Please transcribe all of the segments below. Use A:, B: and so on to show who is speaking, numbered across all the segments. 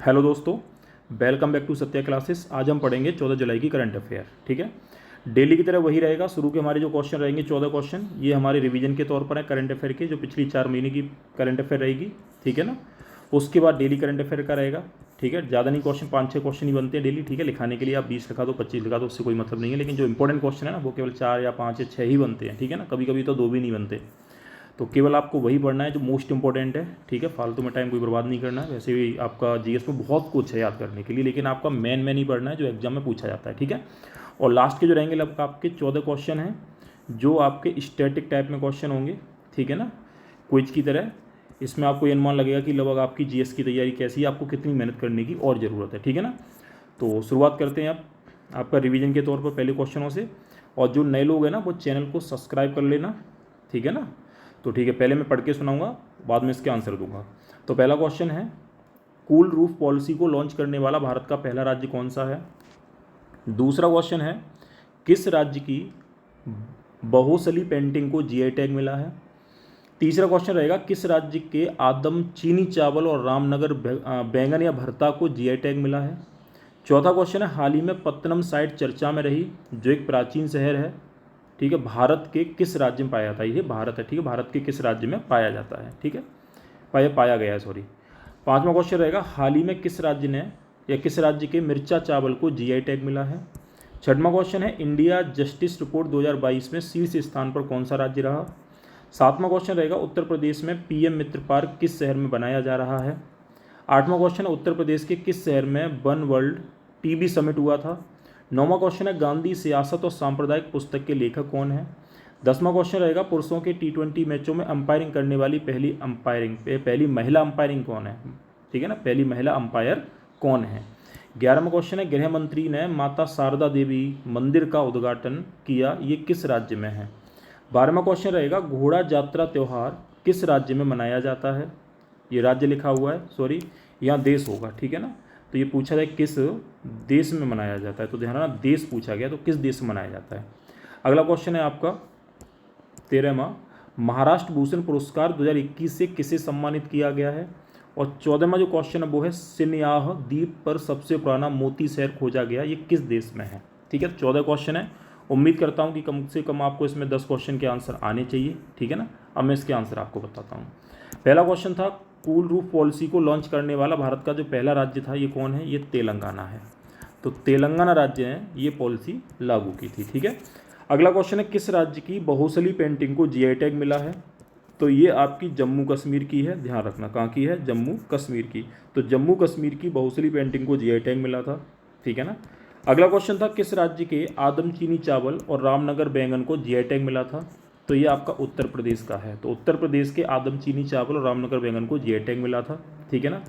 A: Hello दोस्तों, welcome back to Satya classes. आज हम पढ़ेंगे 14 जुलाई की करंट अफेयर। ठीक है, डेली की तरह वही रहेगा। शुरू के हमारे जो क्वेश्चन रहेंगे 14 क्वेश्चन, ये हमारे रिवीजन के तौर पर है करंट अफेयर के, जो पिछली 4 महीने की करंट अफेयर रहेगी। ठीक है ना। उसके बाद डेली करंट अफेयर का रहेगा। ठीक है, ज़्यादा नहीं क्वेश्चन, 5-6 क्वेश्चन ही बनते हैं डेली। ठीक है, लिखाने के लिए आप 20 लिखा दो, 25 लिखा दो, उससे कोई मतलब नहीं है। लेकिन जो इंपॉर्टेंट क्वेश्चन है ना, वो केवल 4 या 5 या 6 ही बनते हैं। ठीक है ना, कभी कभी तो 2 भी नहीं बनते। तो केवल आपको वही पढ़ना है जो मोस्ट इंपॉर्टेंट है। ठीक है, फालतू में टाइम कोई बर्बाद नहीं करना है। वैसे भी आपका जीएस में बहुत कुछ है याद करने के लिए, लेकिन आपका मेन ही पढ़ना है जो एग्जाम में पूछा जाता है। ठीक है, और लास्ट के जो रहेंगे लगभग आपके 14 क्वेश्चन हैं, जो आपके स्टैटिक टाइप में क्वेश्चन होंगे। ठीक है ना, क्विज की तरह। इसमें आपको ये अनुमान लगेगा कि लगभग आपकी जीएस की तैयारी कैसी है, आपको कितनी मेहनत करने की और ज़रूरत है। ठीक है ना, तो शुरुआत करते हैं आप आपका रिवीजन के तौर पर पहले क्वेश्चनों से। और जो नए लोग हैं ना, वो चैनल को सब्सक्राइब कर लेना। ठीक है ना, तो ठीक है, पहले मैं पढ़ के सुनाऊंगा, बाद में इसके आंसर दूंगा। तो पहला क्वेश्चन है, कूल रूफ पॉलिसी को लॉन्च करने वाला भारत का पहला राज्य कौन सा है। दूसरा क्वेश्चन है, किस राज्य की बहुसली पेंटिंग को जीआई टैग मिला है। तीसरा क्वेश्चन रहेगा, किस राज्य के आदम चीनी चावल और रामनगर बैंगन या भरता को जीआई टैग मिला है। चौथा क्वेश्चन है, हाल ही में पत्तनम साइट चर्चा में रही, जो एक प्राचीन शहर है। ठीक है, भारत के किस राज्य में पाया जाता है। ये भारत है। ठीक है, भारत के किस राज्य में पाया जाता है। ठीक है, पाया गया है, सॉरी। पांचवा क्वेश्चन रहेगा, हाल ही में किस राज्य ने या किस राज्य के मिर्चा चावल को जीआई टैग मिला है। छठवां क्वेश्चन है, इंडिया जस्टिस रिपोर्ट 2022 में शीर्ष स्थान पर कौन सा राज्य रहा। सातवां क्वेश्चन रहेगा, उत्तर प्रदेश में पीएम मित्र पार्क किस शहर में बनाया जा रहा है। आठवां क्वेश्चन है, उत्तर प्रदेश के किस शहर में वन वर्ल्ड टीबी समिट हुआ था। नौवां क्वेश्चन है, गांधी सियासत और सांप्रदायिक पुस्तक के लेखक कौन है। 10वां क्वेश्चन रहेगा, पुरुषों के T20 मैचों में अंपायरिंग करने वाली पहली महिला अंपायरिंग कौन है। ठीक है ना, पहली महिला अंपायर कौन है। 11वां क्वेश्चन है, गृह मंत्री ने माता शारदा देवी मंदिर का उद्घाटन किया, ये किस राज्य में है। 12वां क्वेश्चन रहेगा, घोड़ा यात्रा त्यौहार किस राज्य में मनाया जाता है। ये राज्य लिखा हुआ है, सॉरी, यहाँ देश होगा। ठीक है ना, तो ये पूछा जाए किस देश में मनाया जाता है, तो ध्यान रखना देश पूछा गया, तो किस देश में मनाया जाता है। अगला क्वेश्चन है आपका 13वां, महाराष्ट्र भूषण पुरस्कार 2021 से किसे सम्मानित किया गया है। और 14वां जो क्वेश्चन है वो है, सिन्याह द्वीप पर सबसे पुराना मोती शहर खोजा गया, ये किस देश में है। ठीक है, 14 क्वेश्चन है। उम्मीद करता हूँ कि कम से कम आपको इसमें 10 क्वेश्चन के आंसर आने चाहिए। ठीक है ना, अब मैं इसके आंसर आपको बताता हूँ। पहला क्वेश्चन था, कूल रूफ पॉलिसी को लॉन्च करने वाला भारत का जो पहला राज्य था, ये कौन है। ये तेलंगाना है। तो तेलंगाना राज्य ने ये पॉलिसी लागू की थी। ठीक है, अगला क्वेश्चन है, किस राज्य की बहुसली पेंटिंग को जीआई टैग मिला है। तो ये आपकी जम्मू कश्मीर की है। ध्यान रखना कहाँ की है, जम्मू कश्मीर की। तो जम्मू कश्मीर की बहुसली पेंटिंग को जीआई टैग मिला था। ठीक है ना। अगला क्वेश्चन था, किस राज्य के आदम चीनी चावल और रामनगर बैंगन को जीआई टैग मिला था। तो ये आपका उत्तर प्रदेश का है। तो उत्तर प्रदेश के आदम चीनी चावल और रामनगर बैंगन को जीआई टैग मिला था। ठीक है ना।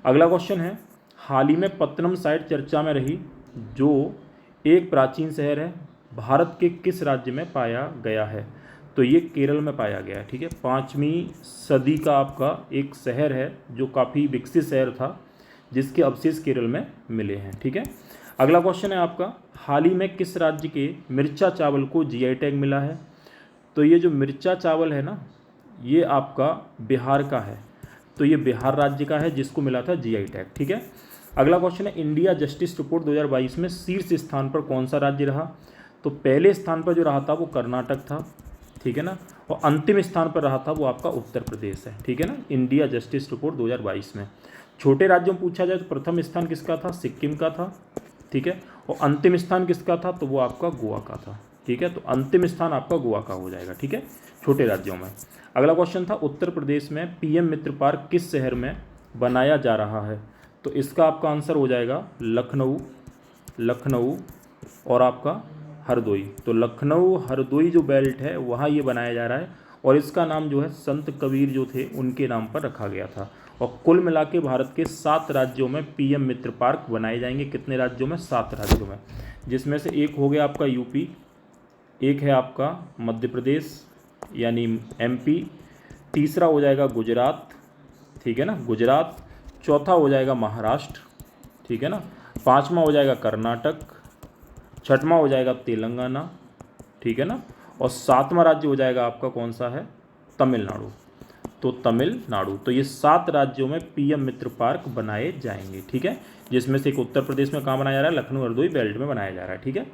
A: अगला क्वेश्चन है, हाल ही में पत्तनम साइट चर्चा में रही, जो एक प्राचीन शहर है, भारत के किस राज्य में पाया गया है। तो ये केरल में पाया गया है। ठीक है, 5वीं सदी का आपका एक शहर है, जो काफ़ी विकसित शहर था, जिसके अवशेष केरल में मिले हैं। ठीक है, अगला क्वेश्चन है आपका, हाल ही में किस राज्य के मिर्चा चावल को जीआई टैग मिला है। तो ये जो मिर्चा चावल है ना, ये आपका बिहार का है। तो ये बिहार राज्य का है, जिसको मिला था जीआई टैग। ठीक है, अगला क्वेश्चन है, इंडिया जस्टिस रिपोर्ट 2022 में शीर्ष स्थान पर कौन सा राज्य रहा। तो पहले स्थान पर जो रहा था वो कर्नाटक था। ठीक है ना, और अंतिम स्थान पर रहा था वो आपका उत्तर प्रदेश है। ठीक है ना, इंडिया जस्टिस रिपोर्ट 2022 में। छोटे राज्यों में पूछा जाए तो प्रथम स्थान किसका था, सिक्किम का था। ठीक है, और अंतिम स्थान किसका था, तो वो आपका गोवा का था। ठीक है, तो अंतिम स्थान आपका गोवा का हो जाएगा। ठीक है, छोटे राज्यों में। अगला क्वेश्चन था, उत्तर प्रदेश में पीएम मित्र पार्क किस शहर में बनाया जा रहा है। तो इसका आपका आंसर हो जाएगा लखनऊ और आपका हरदोई। तो लखनऊ हरदोई जो बेल्ट है, वहाँ ये बनाया जा रहा है, और इसका नाम जो है संत कबीर जो थे उनके नाम पर रखा गया था। और कुल मिला के भारत के 7 राज्यों में पीएम मित्र पार्क बनाए जाएंगे। कितने राज्यों में, 7 राज्यों में, जिसमें से एक हो गया आपका यूपी, एक है आपका मध्य प्रदेश यानी एमपी, तीसरा हो जाएगा गुजरात। ठीक है ना, गुजरात। चौथा हो जाएगा महाराष्ट्र। ठीक है ना, पाँचवा हो जाएगा कर्नाटक, छठवां हो जाएगा तेलंगाना। ठीक है ना, और 7वां राज्य हो जाएगा आपका कौन सा है, तमिलनाडु। तो तमिलनाडु। तो ये 7 राज्यों में पीएम मित्र पार्क बनाए जाएंगे, ठीक है, जिसमें से एक उत्तर प्रदेश में कहाँ बनाया जा रहा है, लखनऊ हरदोई बेल्ट में बनाया जा रहा है, ठीक है।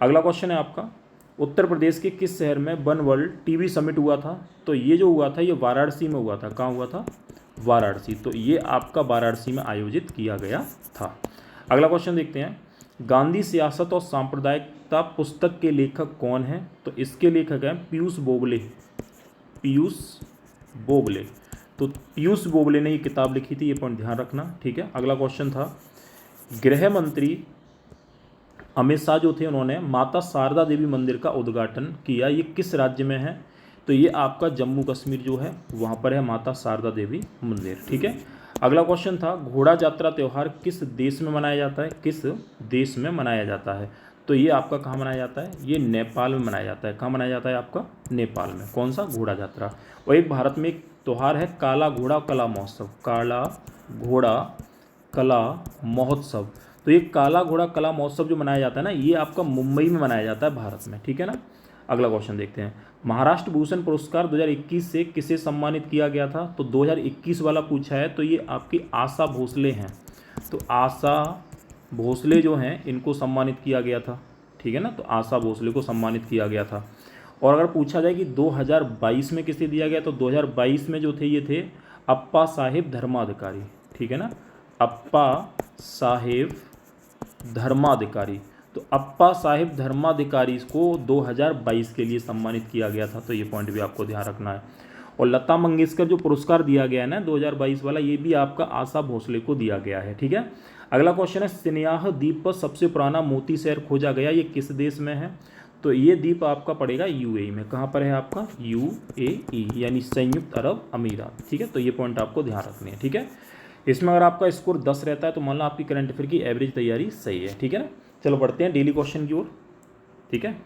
A: अगला क्वेश्चन है आपका, उत्तर प्रदेश के किस शहर में वन वर्ल्ड टीबी समिट हुआ था। तो ये जो हुआ था ये वाराणसी में हुआ था। कहाँ हुआ था, वाराणसी। तो ये आपका वाराणसी में आयोजित किया गया था। अगला क्वेश्चन देखते हैं, गांधी सियासत और सांप्रदायिकता पुस्तक के लेखक कौन हैं। तो इसके लेखक हैं पीयूष बोबले। पीयूष बोबले, तो पीयूष बोबले ने ये किताब लिखी थी, ये पॉइंट ध्यान रखना, ठीक है। अगला क्वेश्चन था, गृह मंत्री अमित शाह जो थे उन्होंने माता शारदा देवी मंदिर का उद्घाटन किया, ये किस राज्य में है। तो ये आपका जम्मू कश्मीर जो है वहाँ पर है माता शारदा देवी मंदिर, ठीक है। अगला क्वेश्चन था, घोड़ा यात्रा त्यौहार किस देश में मनाया जाता है, किस देश में मनाया जाता है। तो ये आपका कहाँ मनाया जाता है, ये नेपाल में मनाया जाता है। कहाँ मनाया जाता है आपका, नेपाल में। कौन सा, घोड़ा यात्रा। और एक भारत में एक त्यौहार है काला घोड़ा कला महोत्सव। काला घोड़ा कला महोत्सव, तो ये काला घोड़ा कला महोत्सव जो मनाया जाता है ना, ये आपका मुंबई में मनाया जाता है भारत में, ठीक है ना। अगला क्वेश्चन देखते हैं, महाराष्ट्र भूषण पुरस्कार 2021 से किसे सम्मानित किया गया था। तो 2021 वाला पूछा है, तो ये आपकी आशा भोसले हैं। तो आशा भोसले जो हैं इनको सम्मानित किया गया था, ठीक है ना। तो आशा भोसले को सम्मानित किया गया था। और अगर पूछा जाए कि 2022 में किसे दिया गया, तो 2022 में जो थे ये थे अप्पा साहेब धर्माधिकारी, ठीक है ना, अप्पा साहेब धर्माधिकारी। तो अप्पा साहेब धर्माधिकारी को 2022 के लिए सम्मानित किया गया था। तो ये पॉइंट भी आपको ध्यान रखना है। और लता मंगेशकर जो पुरस्कार दिया गया है ना 2022 वाला, ये भी आपका आशा भोसले को दिया गया है, ठीक है। अगला क्वेश्चन है, सिन्याह द्वीप पर सबसे पुराना मोती शहर खोजा गया, ये किस देश में है। तो ये द्वीप आपका पड़ेगा यूएई में। कहाँ पर है आपका, यूएई यानी संयुक्त अरब अमीरात, ठीक है। तो ये पॉइंट आपको ध्यान रखने हैं, ठीक है। इसमें अगर आपका स्कोर 10 रहता है तो मान लो आपकी करंट अफेयर की एवरेज तैयारी सही है, ठीक है ना। चलो बढ़ते हैं डेली क्वेश्चन की ओर, ठीक है।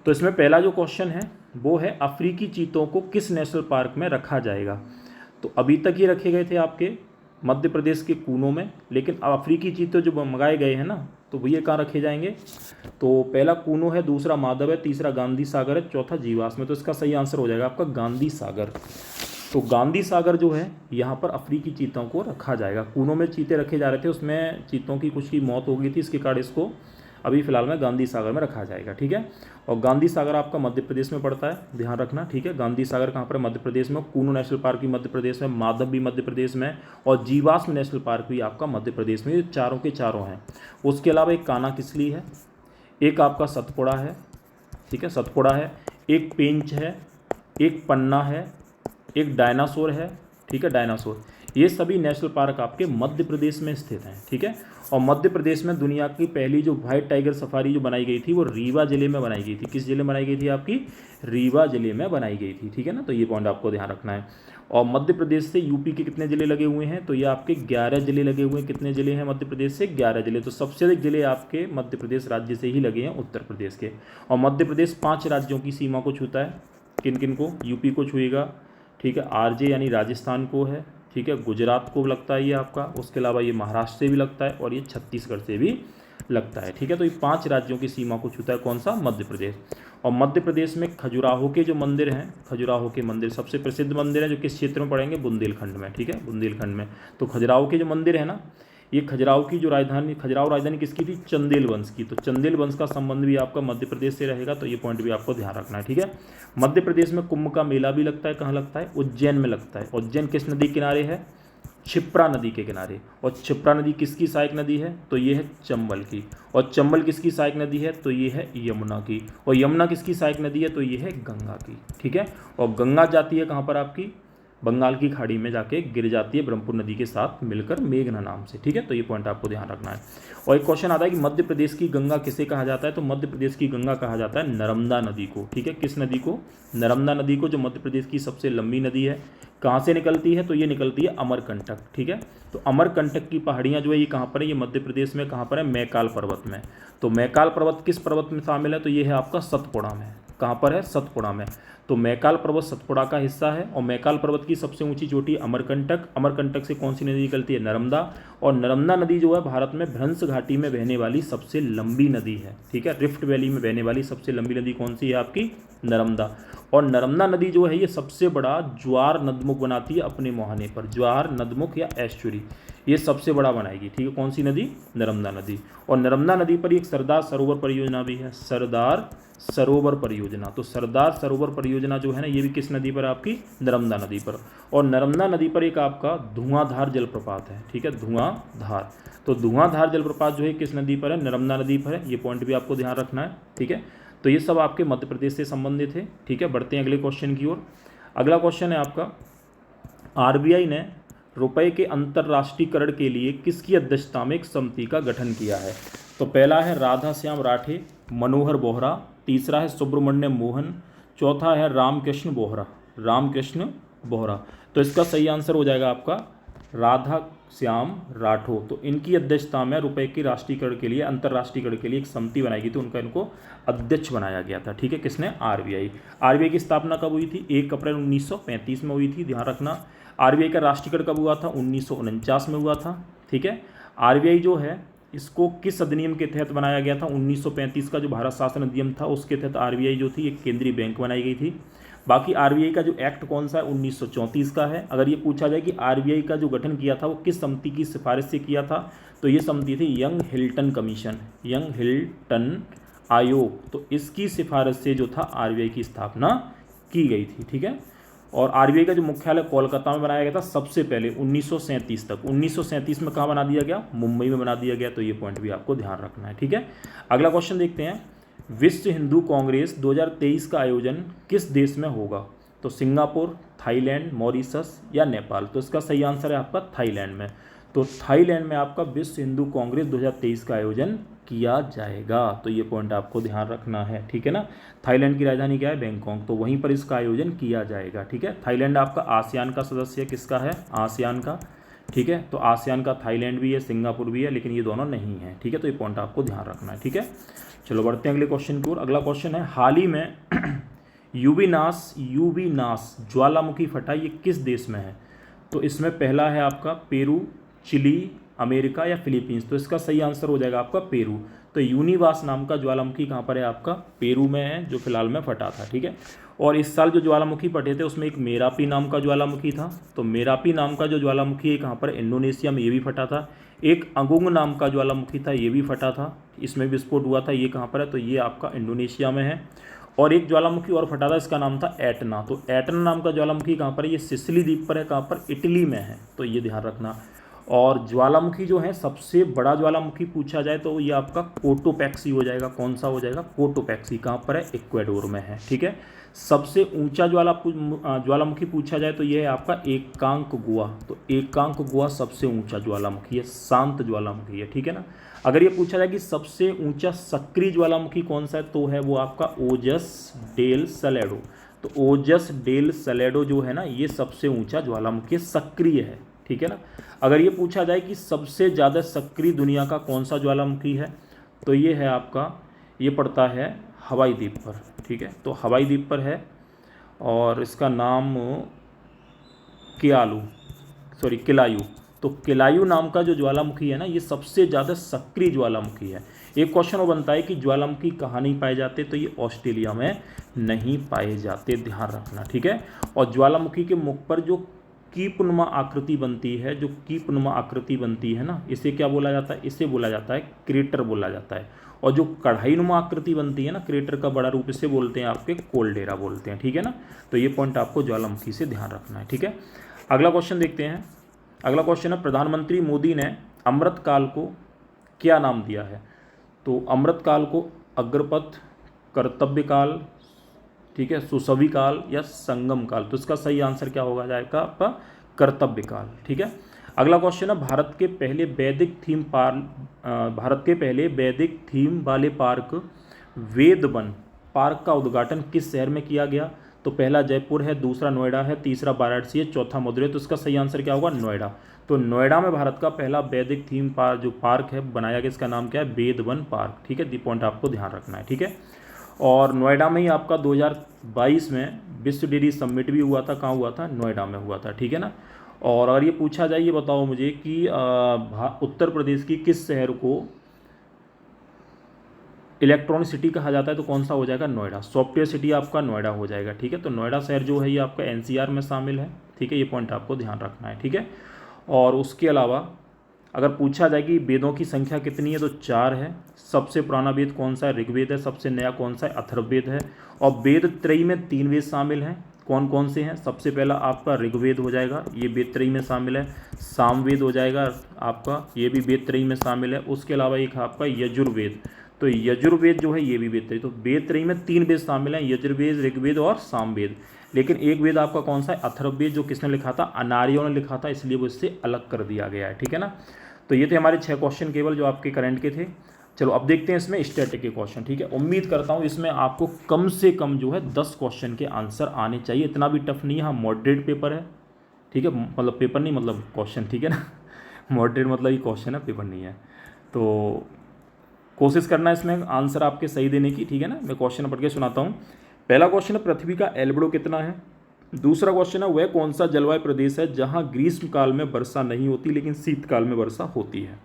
A: तो इसमें पहला जो क्वेश्चन है वो है, अफ्रीकी चीतों को किस नेशनल पार्क में रखा जाएगा। तो अभी तक ये रखे गए थे आपके मध्य प्रदेश के कूनों में, लेकिन अब अफ्रीकी चीते जो मंगाए गए हैं ना, तो भैया कहाँ रखे जाएंगे। तो पहला कूनो है, दूसरा माधव है, तीसरा गांधी सागर है, चौथा जीवास में। तो इसका सही आंसर हो जाएगा आपका गांधी सागर। तो गांधी सागर जो है यहाँ पर अफ्रीकी चीतों को रखा जाएगा। कूनों में चीते रखे जा रहे थे, उसमें चीतों की कुछ की मौत हो गई थी, इसके कारण इसको अभी फिलहाल में गांधी सागर में रखा जाएगा, ठीक है। और गांधी सागर आपका मध्य प्रदेश में पड़ता है, ध्यान रखना, ठीक है। गांधी सागर कहाँ पर, मध्य प्रदेश में। कूनू नेशनल पार्क भी मध्य प्रदेश में, माधव भी मध्य प्रदेश में, और जीवाश्म नेशनल पार्क भी आपका मध्य प्रदेश में। ये चारों के चारों हैं। उसके अलावा एक कान्हा किसली है, एक आपका सतपुड़ा है, ठीक है, सतपुड़ा है, एक पेंच है, एक पन्ना है, एक डायनासोर है, ठीक है, डायनासोर। ये सभी नेशनल पार्क आपके मध्य प्रदेश में स्थित हैं, ठीक है। और मध्य प्रदेश में दुनिया की पहली जो व्हाइट टाइगर सफारी जो बनाई गई थी वो रीवा जिले में बनाई गई थी। किस जिले में बनाई गई थी आपकी, रीवा जिले में बनाई गई थी, ठीक है ना। तो ये पॉइंट आपको ध्यान रखना है। और मध्य प्रदेश से यूपी के कितने जिले लगे हुए हैं, तो ये आपके 11 जिले लगे हुए हैं। कितने जिले हैं मध्य प्रदेश से, 11 जिले। तो सबसे अधिक जिले आपके मध्य प्रदेश राज्य से ही लगे हैं, उत्तर प्रदेश के। और मध्य प्रदेश 5 राज्यों की सीमा को छूता है। किन किन को, यूपी को छुएगा, ठीक है, आरजे यानी राजस्थान को है, ठीक है, गुजरात को लगता है ये आपका, उसके अलावा ये महाराष्ट्र से भी लगता है, और ये छत्तीसगढ़ से भी लगता है, ठीक है। तो ये 5 राज्यों की सीमा को छूता है, कौन सा, मध्य प्रदेश। और मध्य प्रदेश में खजुराहो के जो मंदिर हैं, खजुराहो के मंदिर सबसे प्रसिद्ध मंदिर हैं, जो किस क्षेत्र में पड़ेंगे, बुंदेलखंड में, ठीक है, बुंदेलखंड में। तो खजुराहो के जो मंदिर है ना, ये खजुराहो की जो राजधानी, खजुराहो राजधानी किसकी थी, चंदेल वंश की। तो चंदेल वंश का संबंध भी आपका मध्य प्रदेश से रहेगा। तो ये पॉइंट भी आपको ध्यान रखना है, ठीक है। मध्य प्रदेश में कुंभ का मेला भी लगता है, कहाँ लगता है, उज्जैन में लगता है। उज्जैन किस नदी के किनारे है, क्षिप्रा नदी के किनारे। और क्षिप्रा नदी किसकी सहायक नदी है, तो ये है चंबल की। और चंबल किसकी सहायक नदी है, तो ये है यमुना की। और यमुना किसकी सहायक नदी है, तो ये है गंगा की, ठीक है। और गंगा जाती है कहाँ पर आपकी, बंगाल की खाड़ी में जाके गिर जाती है ब्रह्मपुत्र नदी के साथ मिलकर मेघना नाम से, ठीक है। तो ये पॉइंट आपको ध्यान रखना है। और एक क्वेश्चन आता है कि मध्य प्रदेश की गंगा किसे कहा जाता है, तो मध्य प्रदेश की गंगा कहा जाता है नर्मदा नदी को, ठीक है। किस नदी को, नर्मदा नदी को, जो मध्य प्रदेश की सबसे लंबी नदी है। कहाँ से निकलती है, तो ये निकलती है अमरकंटक, ठीक है। तो अमरकंटक की पहाड़ियाँ जो है ये कहाँ पर है, ये मध्य प्रदेश में कहाँ पर है, मैकाल पर्वत में। तो मैकाल पर्वत किस पर्वत में शामिल है, तो ये है आपका सतपुड़ा में। कहाँ पर है, सतपुड़ा में। तो मैकाल पर्वत सतपुड़ा का हिस्सा है, और मैकाल पर्वत की सबसे ऊंची चोटी अमरकंटक, अमरकंटक से कौन सी नदी निकलती है, नर्मदा, और नर्मदा नदी जो है भारत में भ्रंश घाटी में बहने वाली सबसे लंबी नदी है, ठीक है। रिफ्ट वैली में बहने वाली सबसे लंबी नदी कौन सी है आपकी, नर्मदा। और नर्मदा नदी जो है ये सबसे बड़ा ज्वार नदमुख बनाती है अपने मुहाने पर, ज्वार नदमुख या एस्चुरी, ये सबसे बड़ा बनाएगी, ठीक है। कौन सी नदी, नर्मदा नदी। और नर्मदा नदी पर एक सरदार सरोवर परियोजना भी है, सरदार सरोवर परियोजना। तो सरदार सरोवर परियोजना जो है ना, ये भी किस नदी पर, आपकी नर्मदा नदी पर। और नर्मदा नदी पर एक आपका धुआंधार जलप्रपात है, ठीक है, धुआंधार। तो धुआंधार जलप्रपात जो है किस नदी पर है, नर्मदा नदी पर है, ये पॉइंट भी आपको ध्यान रखना है, ठीक है। तो ये सब आपके मध्य प्रदेश से संबंधित है, ठीक है। बढ़ते हैं अगले क्वेश्चन की ओर। अगला क्वेश्चन है आपका, आरबीआई ने रुपए के अंतर्राष्ट्रीयकरण के लिए किसकी अध्यक्षता में एक समिति का गठन किया है। तो पहला है राधा श्याम राठे, मनोहर बोहरा, तीसरा है सुब्रमण्यम मोहन, चौथा है रामकृष्ण बोहरा, रामकृष्ण बोहरा। तो इसका सही आंसर हो जाएगा आपका राधा श्याम राठो। तो इनकी अध्यक्षता में रुपए के राष्ट्रीयकरण के लिए, अंतर्राष्ट्रीयकरण के लिए एक समिति बनाई गई थी, उनका इनको अध्यक्ष बनाया गया था, ठीक है। किसने, आरबीआई। आरबीआई की स्थापना कब हुई थी, 1 अप्रैल 1935 में हुई थी, ध्यान रखना। आरबीआई का राष्ट्रीयकरण कब हुआ था, 1949 में हुआ था, ठीक है। आरबीआई जो है इसको किस अधिनियम के तहत बनाया गया था, 1935 का जो भारत शासन अधिनियम था उसके तहत आरबीआई जो थी एक केंद्रीय बैंक बनाई गई थी। बाकी आरबीआई का जो एक्ट कौन सा है, 1934 का है। अगर ये पूछा जाए कि आरबीआई का जो गठन किया था वो किस समिति की सिफारिश से किया था, तो ये समिति थी young Hilton commission, young Hilton आयोग। तो इसकी सिफारिश से जो था आरबीआई की स्थापना की गई थी, ठीक है। और आरबीआई का जो मुख्यालय कोलकाता में बनाया गया था सबसे पहले 1937 तक। 1937 में कहाँ बना दिया गया, मुंबई में बना दिया गया। तो ये पॉइंट भी आपको ध्यान रखना है, ठीक है। अगला क्वेश्चन देखते हैं, विश्व हिंदू कांग्रेस 2023 का आयोजन किस देश में होगा। तो सिंगापुर, थाईलैंड, मॉरिशस या नेपाल। तो इसका सही आंसर है आपका थाईलैंड में। तो थाईलैंड में आपका विश्व हिंदू कांग्रेस 2023 का आयोजन किया जाएगा। तो ये पॉइंट आपको ध्यान रखना है, ठीक है ना। थाईलैंड की राजधानी क्या है, बैंकॉक। तो वहीं पर इसका आयोजन किया जाएगा, ठीक है। थाईलैंड आपका आसियान का सदस्य किसका है, आसियान का, ठीक है। तो आसियान का थाईलैंड भी है, सिंगापुर भी है, लेकिन ये दोनों नहीं है, ठीक है। तो ये पॉइंट आपको ध्यान रखना है, ठीक है। चलो बढ़ते हैं अगले क्वेश्चन की ओर। अगला क्वेश्चन है, हाल ही में यूवी नास ज्वालामुखी फटा, ये किस देश में है। तो इसमें पहला है आपका पेरू, चिली, अमेरिका या फिलीपींस। तो इसका सही आंसर हो जाएगा आपका पेरू। तो यूनिवास नाम का ज्वालामुखी कहाँ पर है आपका, पेरू में है, जो फिलहाल में फटा था, ठीक है। और इस साल जो ज्वालामुखी फटे थे उसमें एक मेरापी नाम का ज्वालामुखी था। तो मेरापी नाम का जो ज्वालामुखी है कहाँ पर, इंडोनेशिया में, ये भी फटा था। एक अगुंग नाम का ज्वालामुखी था, ये भी फटा था, इसमें विस्फोट हुआ था, ये कहाँ पर है, तो ये आपका इंडोनेशिया में है। और एक ज्वालामुखी और फटा था, इसका नाम था एटना। तो एटना नाम का ज्वालामुखी कहाँ पर है, ये सिसिली द्वीप पर है, कहाँ पर, इटली में है। तो ये ध्यान रखना। और ज्वालामुखी जो है सबसे बड़ा ज्वालामुखी पूछा जाए तो ये आपका कोटोपैक्सी हो जाएगा। कौन सा हो जाएगा, कोटोपैक्सी। कहाँ पर है, इक्वाडोर में है, ठीक है। सबसे ऊंचा ज्वालामुखी पूछा जाए तो ये है आपका एकांकगुआ। तो एकांकगुआ सबसे ऊंचा ज्वालामुखी है, शांत ज्वालामुखी है, ठीक है ना। अगर ये पूछा जाए कि सबसे ऊंचा सक्रिय ज्वालामुखी कौन सा है, तो है वो आपका ओजस डेल सलेडो। तो ओजस डेल सलेडो जो है ना, ये सबसे ऊंचा ज्वालामुखी सक्रिय है, ठीक है ना। अगर ये पूछा जाए कि सबसे ज़्यादा सक्रिय दुनिया का कौन सा ज्वालामुखी है, तो ये है आपका, ये पड़ता है हवाई द्वीप पर, ठीक है। तो हवाई द्वीप पर है और इसका नाम किलायू। तो किलायू नाम का जो ज्वालामुखी है ना, ये सबसे ज़्यादा सक्रिय ज्वालामुखी है। एक क्वेश्चन वो बनता है कि ज्वालामुखी कहाँ नहीं पाए जाते, तो ये ऑस्ट्रेलिया में नहीं पाए जाते, ध्यान रखना, ठीक है। और ज्वालामुखी के मुख पर जो कीपनुमा आकृति बनती है, जो कीपनुमा आकृति बनती है ना, इसे क्या बोला जाता है, इसे बोला जाता है क्रेटर बोला जाता है। और जो कढ़ाईनुमा आकृति बनती है ना, क्रेटर का बड़ा रूप, इसे बोलते हैं आपके कोल्डेरा बोलते हैं, ठीक है ना। तो ये पॉइंट आपको ज्वालामुखी से ध्यान रखना है, ठीक है। अगला क्वेश्चन देखते हैं। अगला क्वेश्चन है, प्रधानमंत्री मोदी ने अमृतकाल को क्या नाम दिया है। तो अमृतकाल को अग्रपथ, कर्तव्यकाल, ठीक है, सुसविकाल या संगम काल। तो इसका सही आंसर क्या होगा जाएगा आपका कर्तव्यकाल, ठीक है। अगला क्वेश्चन है, भारत के पहले वैदिक थीम वाले पार्क वेदवन पार्क का उद्घाटन किस शहर में किया गया। तो पहला जयपुर है, दूसरा नोएडा है, तीसरा वाराणसी है, चौथा मदुरै। तो इसका सही आंसर क्या होगा, नोएडा। तो नोएडा में भारत का पहला वैदिक थीम पार्क जो पार्क है बनाया गया, इसका नाम क्या है, वेदवन पार्क, ठीक है। दी पॉइंट आपको ध्यान रखना है, ठीक है। और नोएडा में ही आपका 2022 में विश्व डेयरी समिट भी हुआ था। कहाँ हुआ था? नोएडा में हुआ था, ठीक है ना। और अगर ये पूछा जाए, ये बताओ मुझे कि उत्तर प्रदेश की किस शहर को इलेक्ट्रॉनिक सिटी कहा जाता है, तो कौन सा हो जाएगा? नोएडा। सॉफ्टवेयर सिटी आपका नोएडा हो जाएगा, ठीक है। तो नोएडा शहर जो है ये आपका एनसीआर में शामिल है, ठीक है। ये पॉइंट आपको ध्यान रखना है, ठीक है। और उसके अलावा अगर पूछा जाए कि वेदों की संख्या कितनी है, तो 4 है। सबसे पुराना वेद कौन सा है? ऋग्वेद है। सबसे नया कौन सा है? अथर्ववेद है। और वेद त्रयी में 3 वेद शामिल हैं। कौन कौन से हैं? सबसे पहला आपका ऋग्वेद हो जाएगा, ये वेद त्रयी में शामिल है। सामवेद हो जाएगा आपका, ये भी वेद त्रयी में शामिल है। उसके अलावा एक आपका यजुर्वेद, तो यजुर्वेद जो है ये भी वेद त्रयी। तो वेद त्रयी में 3 वेद शामिल हैं, यजुर्वेद, ऋग्वेद और सामवेद। लेकिन एक वेद आपका कौन सा है? अथर्ववेद, जो किसने लिखा था? अनार्यों ने लिखा था, इसलिए वो इससे अलग कर दिया गया है, ठीक है ना। तो ये थे हमारे 6 क्वेश्चन केवल जो आपके करंट के थे। चलो अब देखते हैं इसमें स्टैटिक के क्वेश्चन, ठीक है। उम्मीद करता हूँ इसमें आपको कम से कम जो है 10 क्वेश्चन के आंसर आने चाहिए। इतना भी टफ नहीं है, हाँ मॉडरेट पेपर है, ठीक है। मतलब पेपर नहीं, मतलब क्वेश्चन, ठीक है ना। मॉडरेट मतलब ये क्वेश्चन है, पेपर नहीं है। तो कोशिश करना इसमें आंसर आपके सही देने की, ठीक है ना। मैं क्वेश्चन पढ़ के सुनाता हूँ। पहला क्वेश्चन है, पृथ्वी का एल्बिडो कितना है। दूसरा क्वेश्चन है, वह कौन सा जलवायु प्रदेश है जहाँ ग्रीष्म काल में वर्षा नहीं होती लेकिन शीतकाल में वर्षा होती है।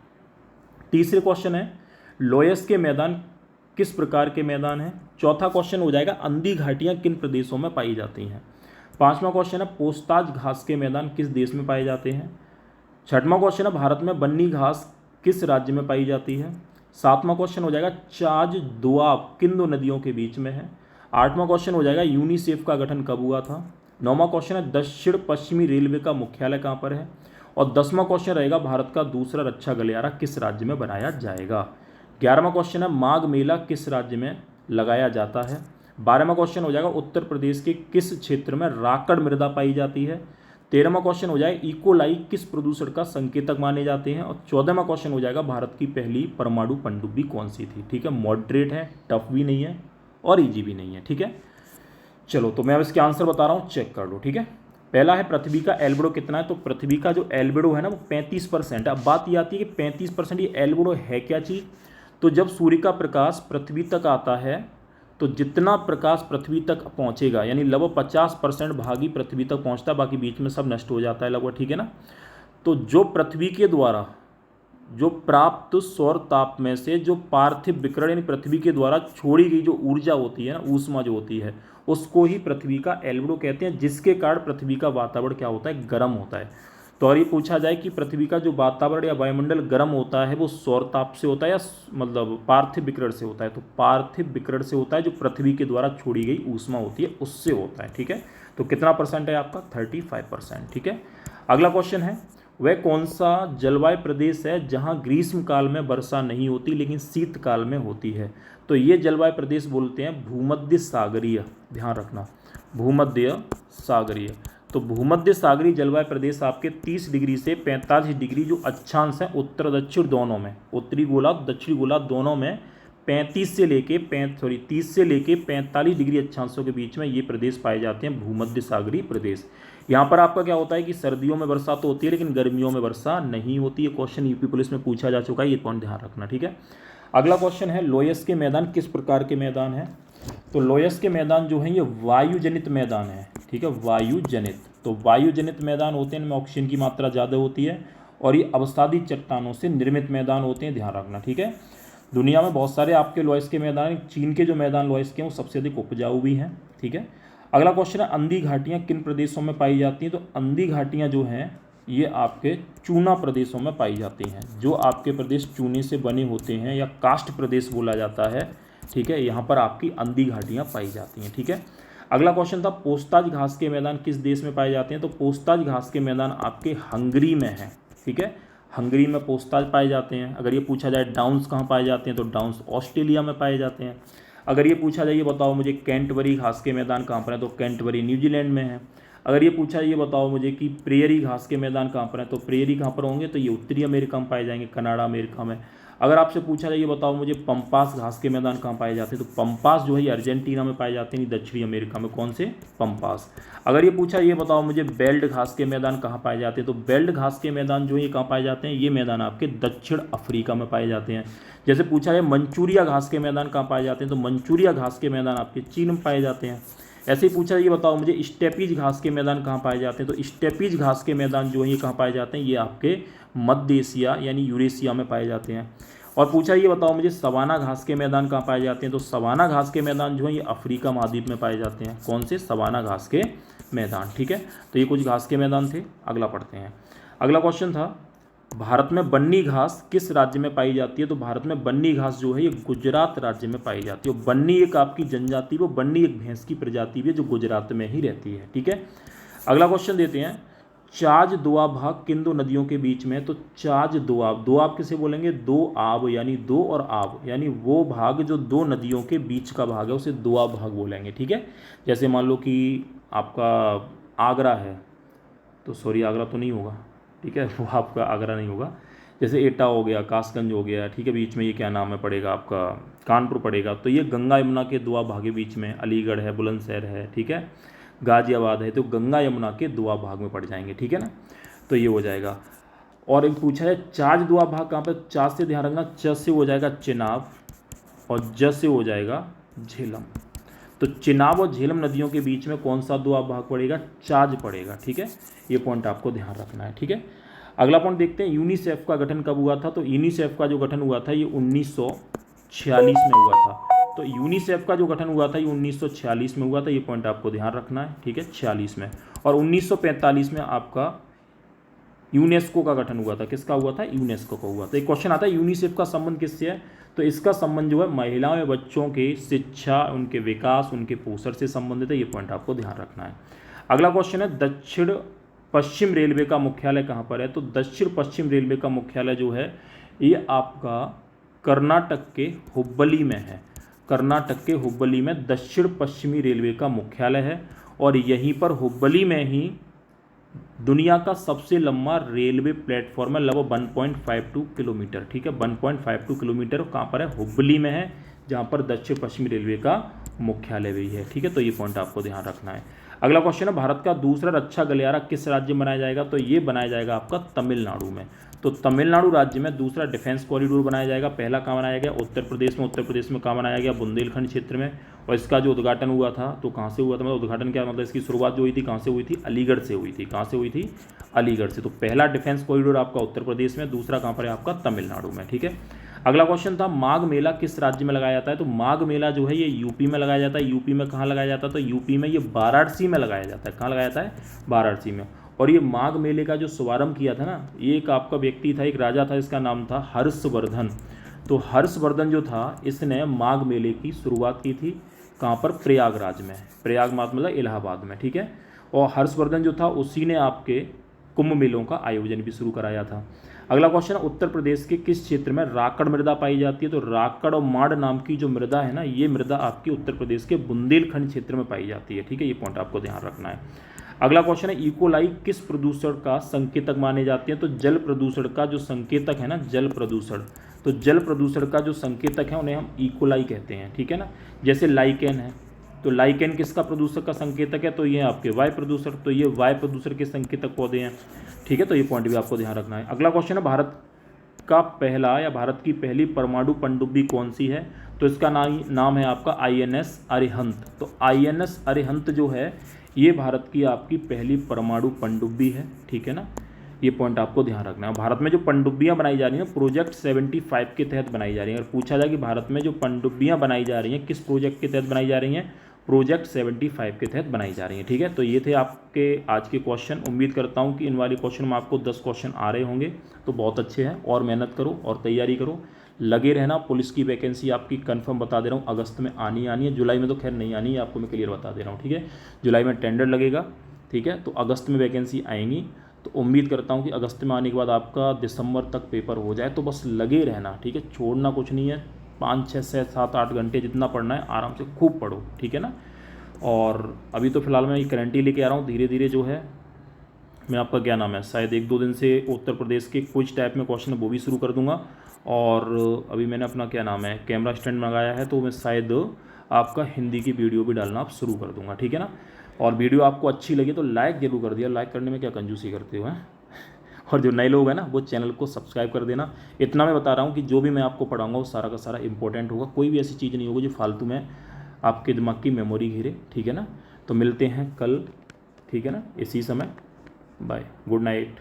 A: तीसरे क्वेश्चन है, लोयस के मैदान किस प्रकार के मैदान हैं। चौथा क्वेश्चन हो जाएगा, अंधी घाटियाँ किन प्रदेशों में पाई जाती हैं। पांचवा क्वेश्चन है, पोस्ताज घास के मैदान किस देश में पाए जाते हैं। छठवां क्वेश्चन है, भारत में बन्नी घास किस राज्य में पाई जाती है। सातवां क्वेश्चन हो जाएगा, चाज दोआब किन 2 नदियों के बीच में है। आठवां क्वेश्चन हो जाएगा, यूनिसेफ का गठन कब हुआ था। नौवां क्वेश्चन है, दक्षिण पश्चिमी रेलवे का मुख्यालय कहाँ पर है। और 10वां क्वेश्चन रहेगा, भारत का दूसरा रक्षा गलियारा किस राज्य में बनाया जाएगा। 11वां क्वेश्चन है, माघ मेला किस राज्य में लगाया जाता है। 12वां क्वेश्चन हो जाएगा, उत्तर प्रदेश के किस क्षेत्र में राकड़ मृदा पाई जाती है। 13वां क्वेश्चन हो जाएगा, इकोलाई किस प्रदूषण का संकेतक माने जाते हैं। और 14वां क्वेश्चन हो जाएगा, भारत की पहली परमाणु पनडुब्बी कौन सी थी, ठीक है। मॉडरेट है, टफ भी नहीं है और इजी भी नहीं है, ठीक है। चलो तो मैं अब इसके आंसर बता रहा हूँ, चेक कर लो, ठीक है। पहला है, पृथ्वी का एल्बिडो कितना है। तो पृथ्वी का जो एल्बिडो है ना वो 35% है। अब बात ये आती है कि 35% ये एल्बिडो है क्या चीज़। तो जब सूर्य का प्रकाश पृथ्वी तक आता है तो जितना प्रकाश पृथ्वी तक पहुंचेगा, यानी लगभग 50% भाग ही पृथ्वी तक पहुंचता है, बाकी बीच में सब नष्ट हो जाता है लगभग, ठीक है ना। तो जो पृथ्वी के द्वारा जो प्राप्त सौर ताप में से जो पार्थिव विकिरण यानी पृथ्वी के द्वारा छोड़ी गई जो ऊर्जा होती है ना, ऊष्मा जो होती है, उसको ही पृथ्वी का एल्बिडो कहते हैं, जिसके कारण पृथ्वी का वातावरण क्या होता है? गर्म होता है। तो अगर ये पूछा जाए कि पृथ्वी का जो वातावरण या वायुमंडल गर्म होता है वो सौर ताप से होता है या मतलब पार्थिव विकिरण से होता है, तो पार्थिव विकिरण से होता है, जो पृथ्वी के द्वारा छोड़ी गई ऊष्मा होती है उससे होता है, ठीक है। तो कितना परसेंट है आपका? 35%, ठीक है। अगला क्वेश्चन है, वह कौन सा जलवायु प्रदेश है जहाँ ग्रीष्म काल में वर्षा नहीं होती लेकिन शीतकाल में होती है। तो ये जलवायु प्रदेश बोलते हैं भूमध्य सागरीय, ध्यान रखना, भूमध्य सागरीय। तो भूमध्य सागरीय जलवायु प्रदेश आपके 30 डिग्री से 45 डिग्री जो अक्षांश है उत्तर दक्षिण दोनों में, उत्तरी गोलार्ध दक्षिणी गोलार्ध दोनों में 30 से लेके 45 डिग्री अक्षांशों के बीच में ये प्रदेश पाए जाते हैं, भूमध्य सागरीय प्रदेश। यहाँ पर आपका क्या होता है कि सर्दियों में वर्षा तो होती है लेकिन गर्मियों में वर्षा नहीं होती है। क्वेश्चन यूपी पुलिस में पूछा जा चुका है, ये पॉइंट ध्यान रखना, ठीक है। अगला क्वेश्चन है, लोयस के मैदान किस प्रकार के मैदान हैं। तो लोयस के मैदान जो हैं ये वायुजनित मैदान है, ठीक है, वायुजनित। तो वायुजनित मैदान होते हैं, इनमें ऑक्सीजन की मात्रा ज़्यादा होती है और ये अवसादी चट्टानों से निर्मित मैदान होते हैं, ध्यान रखना, ठीक है। दुनिया में बहुत सारे आपके लोयस के मैदान, चीन के जो मैदान लोयस के हैं वो सबसे अधिक उपजाऊ भी हैं, ठीक है। अगला क्वेश्चन है, अंधी घाटियाँ किन प्रदेशों में पाई जाती हैं। तो अंधी घाटियाँ जो हैं ये आपके चूना प्रदेशों में पाई जाती हैं, जो आपके प्रदेश चूने से बने होते हैं या कास्ट प्रदेश बोला जाता है, ठीक है। यहाँ पर आपकी अंधी घाटियाँ पाई जाती हैं, ठीक है। अगला क्वेश्चन था, पोस्ताज घास के मैदान किस देश में पाए जाते हैं। तो पोस्ताज घास के मैदान आपके हंगरी में हैं, ठीक है, हंगरी में पोस्ताज पाए जाते हैं। अगर ये पूछा जाए डाउन्स कहाँ पाए जाते हैं, तो डाउन्स ऑस्ट्रेलिया में पाए जाते हैं। अगर ये पूछा जाए, ये बताओ मुझे कैंटबरी घास के मैदान कहाँ पर है, तो कैंटबरी न्यूजीलैंड में है। अगर ये पूछा ये बताओ मुझे कि प्रेयरी घास के मैदान कहाँ पर हैं, तो प्रेयरी कहाँ पर होंगे, तो ये उत्तरी अमेरिका में पाए जाएंगे, कनाडा अमेरिका में। अगर आपसे पूछा जाए ये बताओ मुझे पंपास घास के मैदान कहाँ पाए जाते हैं, तो पंपास जो है ये अर्जेंटीना में पाए जाते हैं, दक्षिणी अमेरिका में। कौन से? पंपास। अगर ये पूछा ये बताओ मुझे बेल्ट घास के मैदान कहाँ पाए जाते हैं, तो बेल्ट घास के मैदान जो है ये कहाँ पाए जाते हैं, ये मैदान आपके दक्षिण अफ्रीका में पाए जाते हैं। जैसे पूछा है मंचूरिया घास के मैदान कहाँ पाए जाते हैं, तो मंचूरिया घास के मैदान आपके चीन में पाए जाते हैं। ऐसे ही पूछा ये बताओ मुझे स्टेपीज घास के मैदान कहाँ पाए जाते हैं, तो स्टेपीज घास के मैदान जो है ये कहाँ पाए जाते हैं, ये आपके मध्य एशिया यानी यूरेशिया में पाए जाते हैं। और पूछा ये बताओ मुझे सवाना घास के मैदान कहाँ पाए जाते हैं, तो सवाना घास के मैदान जो है ये अफ्रीका महाद्वीप में पाए जाते हैं। कौन से? सवाना घास के मैदान। ठीक है, तो ये कुछ घास के मैदान थे। अगला पढ़ते हैं। अगला क्वेश्चन था भारत में बन्नी घास किस राज्य में पाई जाती है, तो भारत में बन्नी घास जो है ये गुजरात राज्य में पाई जाती है। बन्नी एक आपकी जनजाति, वो बन्नी एक भैंस की प्रजाति भी है जो गुजरात में ही रहती है। ठीक है, अगला क्वेश्चन देते हैं। चाज दोआब भाग किन दो नदियों के बीच में है, तो चाज दोआब, दोआब किसे बोलेंगे? दो आब, यानी दो और आब, यानी वो भाग जो दो नदियों के बीच का भाग है उसे दोआब भाग बोलेंगे। ठीक है, जैसे मान लो कि आपका आगरा है, तो सॉरी आगरा तो नहीं होगा, ठीक है, वो आपका आगरा नहीं होगा। जैसे एटा हो गया, कासगंज हो गया, ठीक है, बीच में ये क्या नाम है पड़ेगा आपका, कानपुर पड़ेगा। तो ये गंगा यमुना के दोआब भाग के बीच में, अलीगढ़ है, बुलंदशहर है, ठीक है, गाजियाबाद है, तो गंगा यमुना के दोआब भाग में पड़ जाएंगे। ठीक है ना, तो ये हो जाएगा। और एक पूछा है चाज दोआब भाग कहाँ पर, चाज से ध्यान रखना, च से हो जाएगा चिनाब और ज से हो जाएगा झेलम। तो चिनाब और झेलम नदियों के बीच में कौन सा दोआब भाग पड़ेगा? चाज पड़ेगा। ठीक है, ये पॉइंट आपको ध्यान रखना है। ठीक है, अगला पॉइंट देखते हैं। यूनिसेफ का गठन कब हुआ था, तो यूनिसेफ का जो गठन हुआ था ये 1946 में हुआ था। तो यूनिसेफ का जो गठन हुआ था ये 1946 में हुआ था, ये पॉइंट आपको ध्यान रखना है। ठीक है, 46 में। और 1945 में आपका यूनेस्को का गठन हुआ था। किसका हुआ था? यूनेस्को का हुआ था। एक क्वेश्चन आता है यूनिसेफ का संबंध किससे है, तो इसका संबंध जो है महिलाओं या बच्चों के शिक्षा, उनके विकास, उनके पोषण से संबंधित है। ये पॉइंट आपको ध्यान रखना है। अगला क्वेश्चन है दक्षिण पश्चिम रेलवे का मुख्यालय कहाँ पर है, तो दक्षिण पश्चिम रेलवे का मुख्यालय जो है ये आपका कर्नाटक के हुब्बली में है। कर्नाटक के हुब्बली में दक्षिण पश्चिमी रेलवे का मुख्यालय है और यहीं पर हुब्बली में ही दुनिया का सबसे लंबा रेलवे प्लेटफॉर्म है, लगभग 1.52 किलोमीटर। ठीक है, 1.52 किलोमीटर कहाँ पर है? हुब्बली में है, जहाँ पर दक्षिण पश्चिमी रेलवे का मुख्यालय भी है। ठीक है, तो ये पॉइंट आपको ध्यान रखना है। अगला क्वेश्चन है भारत का दूसरा रक्षा गलियारा किस राज्य में बनाया जाएगा, तो ये बनाया जाएगा आपका तमिलनाडु में। तो तमिलनाडु राज्य में दूसरा डिफेंस कॉरिडोर बनाया जाएगा। पहला कहाँ बनाया गया? उत्तर प्रदेश में। उत्तर प्रदेश में कहाँ बनाया गया? बुंदेलखंड क्षेत्र में। और इसका जो उद्घाटन हुआ था तो कहाँ से हुआ था, मतलब उद्घाटन क्या मतलब इसकी शुरुआत जो हुई थी कहाँ से हुई थी? अलीगढ़ से हुई थी। कहाँ से हुई थी? अलीगढ़ से। तो पहला डिफेंस कॉरिडोर आपका उत्तर प्रदेश में, दूसरा कहाँ पर है आपका? तमिलनाडु में। ठीक है, अगला क्वेश्चन था माघ मेला किस राज्य में लगाया जाता है, तो माघ मेला जो है ये यूपी में लगाया जाता है। यूपी में कहाँ लगाया जाता है, तो यूपी में ये वाराणसी में लगाया जाता है। कहाँ लगाया जाता है? वाराणसी में। और ये माघ मेले का जो शुभारंभ किया था ना, ये एक आपका व्यक्ति था, एक राजा था, इसका नाम था हर्षवर्धन। तो हर्षवर्धन जो था इसने माघ मेले की शुरुआत की थी। कहाँ पर? प्रयागराज में। प्रयाग मतलब इलाहाबाद में। ठीक है, और हर्षवर्धन जो था उसी ने आपके कुंभ मेलों का आयोजन भी शुरू कराया था। अगला क्वेश्चन है उत्तर प्रदेश के किस क्षेत्र में राकड़ मृदा पाई जाती है, तो राकड़ और माड़ नाम की जो मृदा है ना, ये मृदा आपकी उत्तर प्रदेश के बुंदेलखंड क्षेत्र में पाई जाती है। ठीक है, ये पॉइंट आपको ध्यान रखना है। अगला क्वेश्चन है इकोलाई किस प्रदूषण का संकेतक माने जाते हैं, तो जल प्रदूषण का जो संकेतक है ना, जल प्रदूषण, तो जल प्रदूषण का जो संकेतक है उन्हें हम इकोलाई कहते हैं। ठीक है ना, जैसे लाइकेन है, तो लाइकेन किसका प्रदूषक का संकेतक है, तो ये आपके वायु प्रदूषण, तो ये वायु प्रदूषण के संकेतक पौधे हैं। ठीक है, तो ये पॉइंट भी आपको ध्यान रखना है। अगला क्वेश्चन है भारत का पहला या भारत की पहली परमाणु पनडुब्बी कौन सी है, तो इसका नाम है आपका INS अरिहंत। तो INS अरिहंत जो है ये भारत की आपकी पहली परमाणु पनडुब्बी है। ठीक है ना, ये पॉइंट आपको ध्यान रखना है। भारत में जो पनडुब्बियां बनाई जा रही हैं प्रोजेक्ट 75 के तहत बनाई जा रही हैं। अगर पूछा जाए कि भारत में जो पनडुब्बियां बनाई जा रही हैं किस प्रोजेक्ट के तहत बनाई जा रही हैं, प्रोजेक्ट 75 के तहत बनाई जा रही हैं। ठीक है, तो ये थे आपके आज के क्वेश्चन। उम्मीद करता हूँ कि इन वाले क्वेश्चन में आपको 10 क्वेश्चन आ रहे होंगे, तो बहुत अच्छे हैं। और मेहनत करो और तैयारी करो, लगे रहना। पुलिस की वैकेंसी आपकी कंफर्म बता दे रहा हूँ, अगस्त में आनी है। जुलाई में तो खैर नहीं आनी है, आपको मैं क्लियर बता दे रहा हूँ। ठीक है, जुलाई में टेंडर लगेगा। ठीक है, तो अगस्त में वैकेंसी आएंगी। तो उम्मीद करता हूँ कि अगस्त में आने के बाद आपका दिसंबर तक पेपर हो जाए। तो बस लगे रहना, ठीक है, छोड़ना कुछ नहीं है। 5, 6, 7, 8 घंटे जितना पढ़ना है आराम से खूब पढ़ो। ठीक है ना, और अभी तो फ़िलहाल मैं ये करंट ही लेके आ रहा हूँ। धीरे धीरे जो है मैं आपका क्या नाम है शायद 1-2 दिन से उत्तर प्रदेश के कुछ टाइप में क्वेश्चन है वो भी शुरू कर दूंगा। और अभी मैंने अपना क्या नाम है कैमरा स्टैंड मंगाया है, तो मैं शायद आपका हिंदी की वीडियो भी डालना आप शुरू कर दूंगा, ठीक है ना। और वीडियो आपको अच्छी लगी तो लाइक जरूर कर दिया, लाइक करने में क्या कंजूसी करते हो हैं। और जो नए लोग हैं ना वो चैनल को सब्सक्राइब कर देना। इतना मैं बता रहा हूँ कि जो भी मैं आपको पढ़ाऊँगा वो सारा का सारा इंपॉर्टेंट होगा, कोई भी ऐसी चीज़ नहीं होगी जो फालतू में आपके दिमाग की मेमोरी घेरे, ठीक है ना। तो मिलते हैं कल, ठीक है ना, इसी समय। Bye, good night.